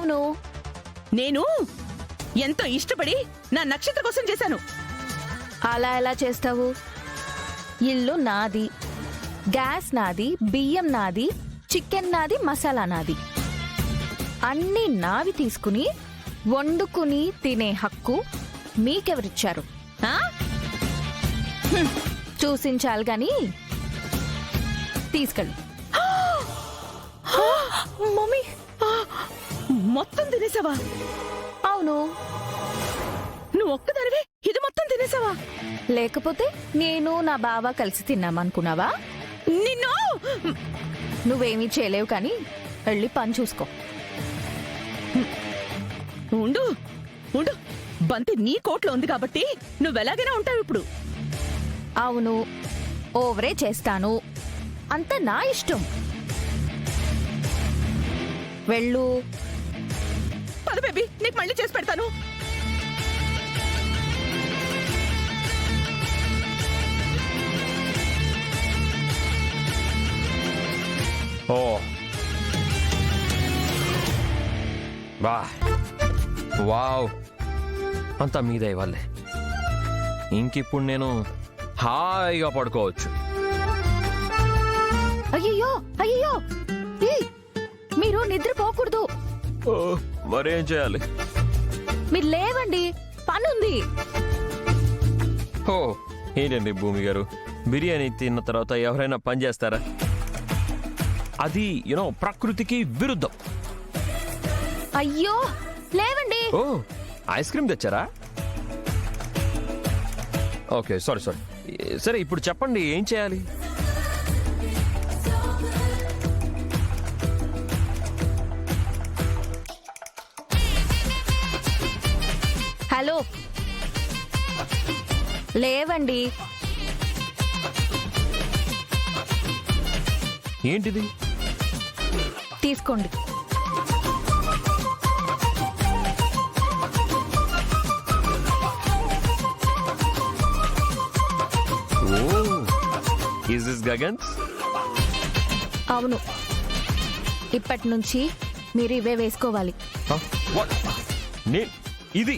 అవును. నేను ఎంతో ఇష్టపడి నా నక్షత్ర కోసం చేశాను. అలా ఎలా చేస్తావు? ఇల్లు నాది, గ్యాస్ నాది, బియ్యం నాది, చికెన్ నాది, మసాలా నాది. అన్నీ నావి తీసుకుని వండుకుని తినే హక్కు మీకెవరిచ్చారు? చూసించాలి గాని తీసుకెళ్ళు. మమ్మీ, మొత్తం తినేసావా? అవును. నువ్వు ఒక్కదానివే ఇది మొత్తం తినేసావా? లేకపోతే నేను నా బావ కలిసి తిన్నామనుకున్నావా? నిన్ను నువ్వేమీ చేయలేవు కానీ వెళ్ళి పని చూసుకో. ఉండు ఉండు, బంతి నీ కోట్లో ఉంది కాబట్టి నువ్వెలాగైనా ఉంటావు ఇప్పుడు. అవును, ఓవరే చేస్తాను. అంత నా ఇష్టం. వెళ్ళు. పద బేబీ, నీకు మళ్ళీ చేసి పెడతాను. ఓ వా వావ్, అంతా మీద ఇవ్వాలి. ఇంకిప్పుడు నేను హాయిగా పడుకోవచ్చు. అయ్యయ్యో అయ్యయ్యో, ఏయ్, మీరు నిద్రపోకూడదు. మరేం చేయాలి? మీరు లేవండి, పనుంది. ఓ ఏంటండి భూమి గారు, బిర్యానీ తిన్న తర్వాత ఎవరైనా పని చేస్తారా? అది ప్రకృతికి విరుద్ధం. అయ్యో లేవండి. ఓ ఐస్ క్రీమ్ తెచ్చారా? Okay, sorry. సరే ఇప్పుడు చెప్పండి, ఏం చేయాలి? హలో, లేవండి. ఏంటిది? తీసుకోండి. Is this Gagans? అవును, ఇప్పటి నుంచి మీరు ఇవే వేసుకోవాలి. What? ఇది